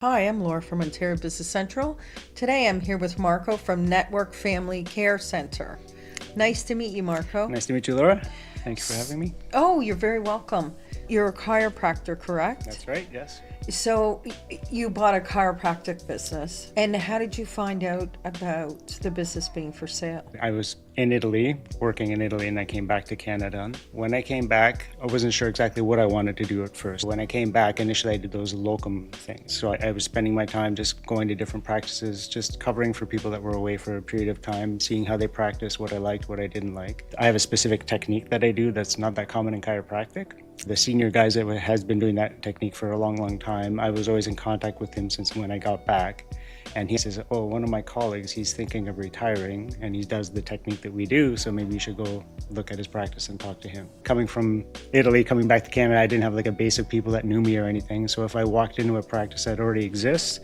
Hi, I'm Laura from Ontario Business Central. Today I'm here with Marco from Network Family Care Center. Nice to meet you, Marco. Nice to meet you, Laura. Thanks for having me. Oh, you're very welcome. You're a chiropractor, correct? That's right, yes. So you bought a chiropractic business. And how did you find out about the business being for sale? I was in Italy, working in Italy, and I came back to Canada. When I came back, I wasn't sure exactly what I wanted to do at first. When I came back, initially I did those locum things. So I was spending my time just going to different practices, just covering for people that were away for a period of time, seeing how they practice, what I liked, what I didn't like. I have a specific technique that I do that's not that common in chiropractic. The senior guys that has been doing that technique for a long, long time, I was always in contact with him since when I got back. And he says, oh, one of my colleagues, he's thinking of retiring and he does the technique that we do, so maybe you should go look at his practice and talk to him. Coming from Italy, coming back to Canada, I didn't have like a base of people that knew me or anything. So if I walked into a practice that already exists,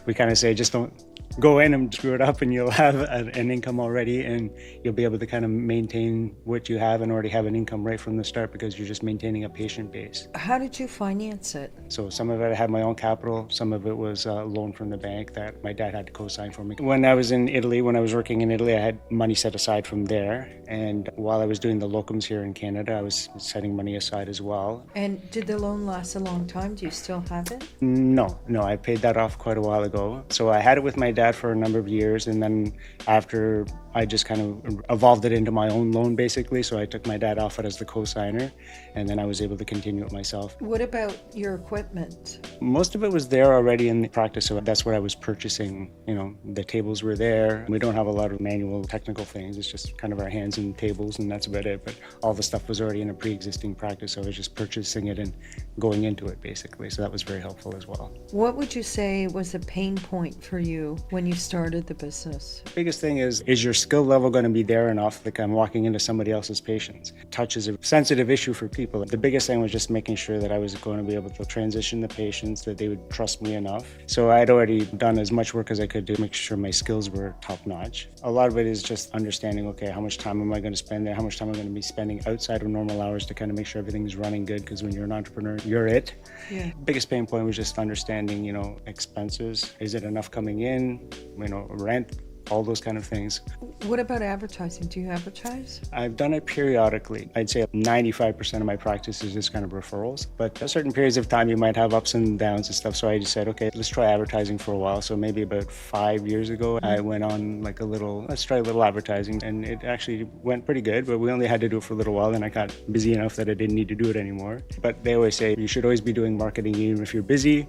we kind of say, just don't go in and screw it up and you'll have an income already and you'll be able to kind of maintain what you have and already have an income right from the start because you're just maintaining a patient base. How did you finance it? So some of it I had my own capital, some of it was a loan from the bank that my dad had to co-sign for me. When I was in Italy, when I was working in Italy, I had money set aside from there. And while I was doing the locums here in Canada, I was setting money aside as well. And did the loan last a long time? Do you still have it? No, I paid that off quite a while ago. So I had it with my dad for a number of years, and then after I just kind of evolved it into my own loan basically. So I took my dad off it as the co-signer, and then I was able to continue it myself. What about your equipment? Most of it was there already in the practice, so that's what I was purchasing. You know, the tables were there. We don't have a lot of manual technical things. It's just kind of our hands and tables, and that's about it. But all the stuff was already in a pre-existing practice, so I was just purchasing it and going into it basically. So that was very helpful as well. What would you say was a pain point for you when you started the business? The biggest thing is your skill level going to be there enough? Like I'm walking into somebody else's patients. Touch is a sensitive issue for people. The biggest thing was just making sure that I was going to be able to transition the patients, that they would trust me enough. So I'd already done as much work as I could to make sure my skills were top notch. A lot of it is just understanding, okay, how much time am I going to spend there? How much time am I going to be spending outside of normal hours to kind of make sure everything's running good? Because when you're an entrepreneur, you're it. Yeah. Biggest pain point was just understanding, expenses. Is it enough coming in? Rent, all those kind of things. What about advertising? Do you advertise? I've done it periodically. I'd say 95% of my practice is just kind of referrals, but at certain periods of time you might have ups and downs and stuff. So I just said, okay, let's try advertising for a while. So maybe about 5 years ago, I went on like let's try a little advertising, and it actually went pretty good, but we only had to do it for a little while. Then I got busy enough that I didn't need to do it anymore. But they always say you should always be doing marketing even if you're busy.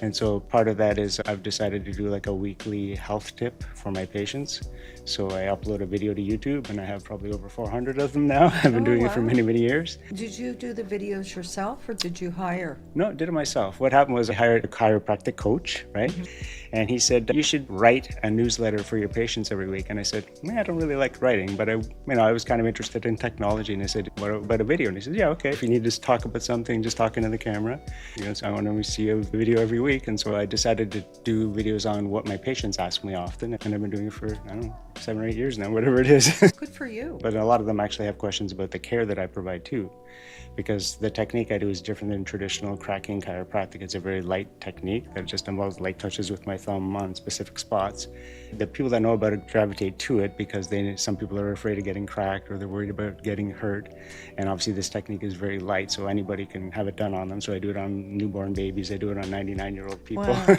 And so part of that is I've decided to do like a weekly health tip for my patients. So I upload a video to YouTube, and I have probably over 400 of them now. I've been doing it for many, many years. Did you do the videos yourself or did you hire? No, I did it myself. What happened was I hired a chiropractic coach, right? And he said, you should write a newsletter for your patients every week. And I said, I don't really like writing, but I was kind of interested in technology. And I said, what about a video? And he said, yeah, okay. If you need to talk about something, just talk into the camera. So I want to see a video every week. And so I decided to do videos on what my patients ask me often. And I've been doing it for, 7 or 8 years now, whatever it is. Good for you. But a lot of them actually have questions about the care that I provide too. Because the technique I do is different than traditional cracking chiropractic. It's a very light technique that just involves light touches with my thumb on specific spots. The people that know about it gravitate to it because some people are afraid of getting cracked or they're worried about getting hurt. And obviously this technique is very light, so anybody can have it done on them. So I do it on newborn babies, I do it on 99-year-old people. Wow.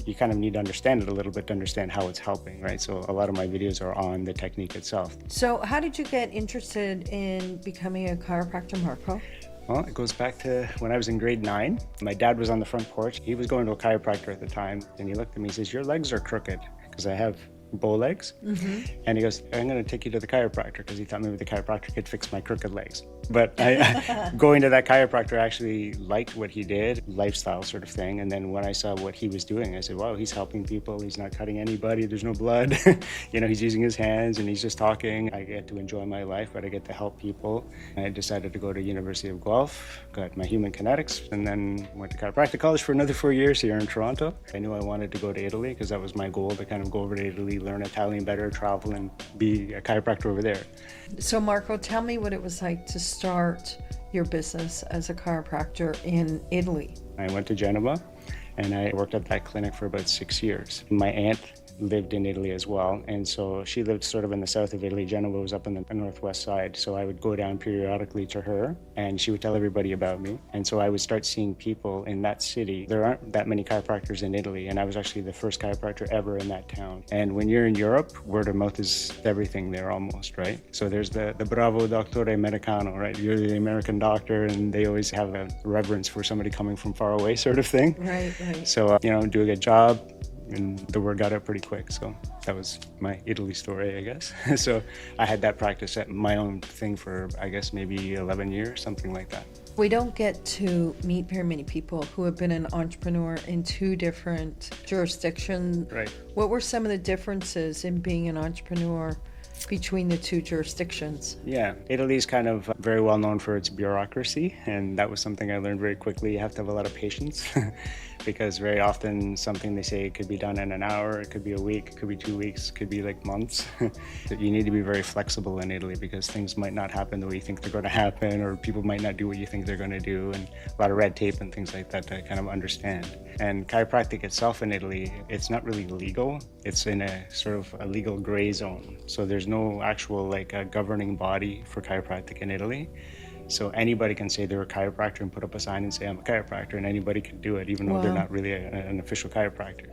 You kind of need to understand it a little bit to understand how it's helping, right? So a lot of my videos are on the technique itself. So how did you get interested in becoming a chiropractor, Marco? Well, it goes back to when I was in grade 9. My dad was on the front porch. He was going to a chiropractor at the time, and he looked at me and says, your legs are crooked, because I have bow legs. And he goes, I'm going to take you to the chiropractor, because he thought maybe the chiropractor could fix my crooked legs. But going to that chiropractor, I actually liked what he did, lifestyle sort of thing. And then when I saw what he was doing, I said, wow, he's helping people. He's not cutting anybody. There's no blood. He's using his hands and he's just talking. I get to enjoy my life, but I get to help people. And I decided to go to University of Guelph, got my human kinetics, and then went to chiropractic college for another 4 years here in Toronto. I knew I wanted to go to Italy because that was my goal, to kind of go over to Italy, learn Italian better, travel, and be a chiropractor over there. So Marco, tell me what it was like to start your business as a chiropractor in Italy. I went to Genova and I worked at that clinic for about 6 years. My aunt lived in Italy as well, and so she lived sort of in the south of Italy. Genova was up in the northwest side, so I would go down periodically to her, and she would tell everybody about me. And so I would start seeing people in that city. There aren't that many chiropractors in Italy, and I was actually the first chiropractor ever in that town. And when you're in Europe, word of mouth is everything there almost, right? So there's the bravo dottore americano, right? You're the American doctor, and they always have a reverence for somebody coming from far away sort of thing. Right. So, do a good job, and the word got out pretty quick. So that was my Italy story, I guess. So I had that practice at my own thing for, I guess, maybe 11 years, something like that. We don't get to meet very many people who have been an entrepreneur in two different jurisdictions. Right. What were some of the differences in being an entrepreneur between the two jurisdictions? Yeah, Italy is kind of very well known for its bureaucracy, and that was something I learned very quickly. You have to have a lot of patience because very often something they say could be done in an hour, it could be a week, it could be 2 weeks, it could be like months. You need to be very flexible in Italy because things might not happen the way you think they're going to happen, or people might not do what you think they're going to do, and a lot of red tape and things like that to kind of understand. And chiropractic itself in Italy, it's not really legal. It's in a sort of a legal gray zone. So there's no actual like a governing body for chiropractic in Italy. So anybody can say they're a chiropractor and put up a sign and say I'm a chiropractor, and anybody can do it even though they're not really an official chiropractor.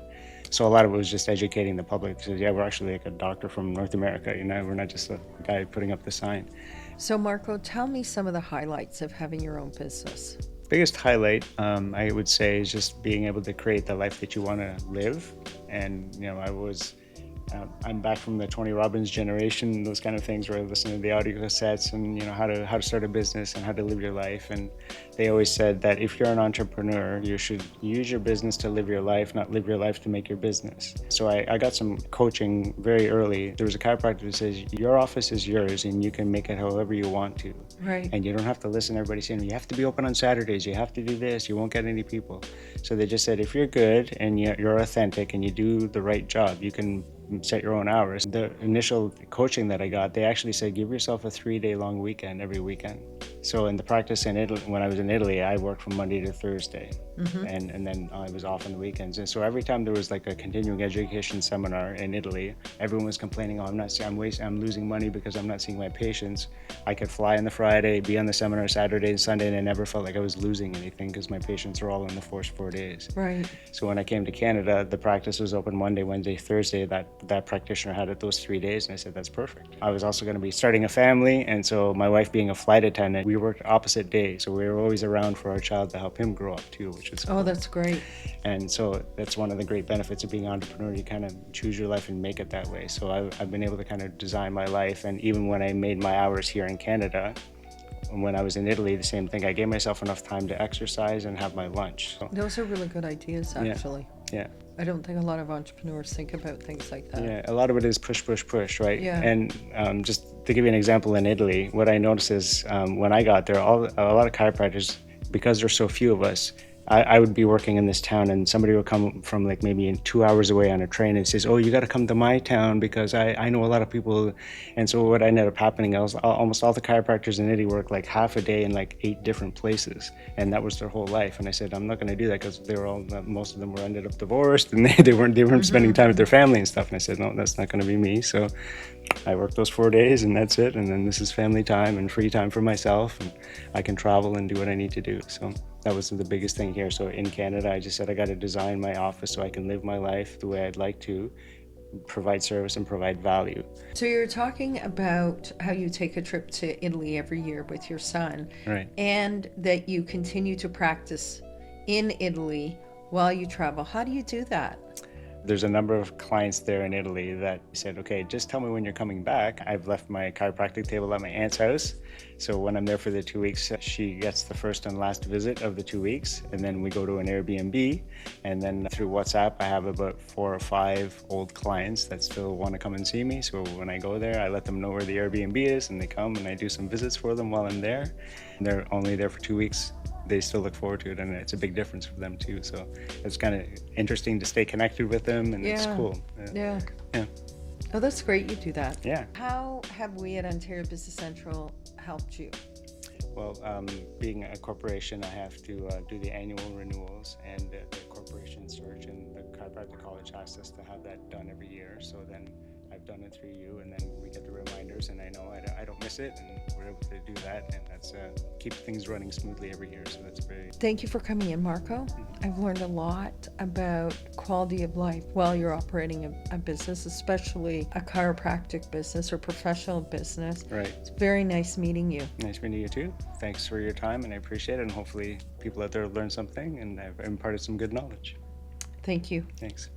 So a lot of it was just educating the public. So yeah, we're actually like a doctor from North America, we're not just a guy putting up the sign. So Marco, tell me some of the highlights of having your own business. Biggest highlight, I would say, is just being able to create the life that you want to live. And I'm back from the Tony Robbins generation, those kind of things where I listen to the audio cassettes and how to start a business and how to live your life. And they always said that if you're an entrepreneur, you should use your business to live your life, not live your life to make your business. So I got some coaching very early. There was a chiropractor who says your office is yours and you can make it however you want to. Right. And you don't have to listen to everybody saying you have to be open on Saturdays, you have to do this, you won't get any people. So they just said if you're good and you're authentic and you do the right job, you can set your own hours. The initial coaching that I got, they actually said give yourself a 3-day long weekend every weekend. So in the practice in Italy, when I was in Italy, I worked from Monday to Thursday, and then I was off on the weekends. And so every time there was like a continuing education seminar in Italy, everyone was complaining, I'm losing money because I'm not seeing my patients. I could fly on the Friday, be on the seminar Saturday and Sunday, and I never felt like I was losing anything because my patients are all in the first 4 days. Right. So when I came to Canada, the practice was open Monday, Wednesday, Thursday. That practitioner had it those 3 days, and I said, that's perfect. I was also going to be starting a family, and so my wife being a flight attendant, we worked opposite days, so we were always around for our child to help him grow up too, which is cool. Oh, that's great. And so that's one of the great benefits of being an entrepreneur. You kind of choose your life and make it that way. So I've been able to kind of design my life, and even when I made my hours here in Canada, and when I was in Italy, the same thing. I gave myself enough time to exercise and have my lunch. So, Those are really good ideas, actually. yeah. I don't think a lot of entrepreneurs think about things like that. Yeah, a lot of it is push, right? Yeah. And just to give you an example, in Italy, what I noticed is when I got there, a lot of chiropractors, because there's so few of us, I would be working in this town and somebody would come from like maybe 2 hours away on a train and says, oh, you got to come to my town because I know a lot of people. And so what ended up happening is almost all the chiropractors in Italy work like half a day in like 8 different places. And that was their whole life. And I said, I'm not going to do that because most of them ended up divorced and they weren't spending time with their family and stuff. And I said, no, that's not going to be me. So I worked those 4 days and that's it. And then this is family time and free time for myself. And I can travel and do what I need to do. So that was the biggest thing here. So in Canada, I just said I got to design my office so I can live my life the way I'd like to, provide service and provide value. So you're talking about how you take a trip to Italy every year with your son, Right. and that you continue to practice in Italy while you travel. How do you do that? There's a number of clients there in Italy that said, okay, just tell me when you're coming back. I've left my chiropractic table at my aunt's house. So when I'm there for the 2 weeks, she gets the first and last visit of the 2 weeks. And then we go to an Airbnb. And then through WhatsApp, I have about 4 or 5 old clients that still want to come and see me. So when I go there, I let them know where the Airbnb is and they come and I do some visits for them while I'm there. And they're only there for 2 weeks. They still look forward to it, and it's a big difference for them too. So it's kind of interesting to stay connected with them, and it's cool. Yeah. Yeah. Oh, that's great you do that. Yeah. How have we at Ontario Business Central helped you? Well, being a corporation, I have to do the annual renewals, and the corporate corporation search, and the chiropractic college asked us to have that done every year. So then I've done it through you, and then we get the reminders, and I know I don't miss it, and we're able to do that, and that's keep things running smoothly every year. So that's very. Thank you for coming in, Marco. I've learned a lot about quality of life while you're operating a business, especially a chiropractic business or professional business. Right. It's very nice meeting you. Nice meeting you too. Thanks for your time, and I appreciate it. And hopefully, people out there learn something, and I've imparted some good knowledge. Thank you. Thanks.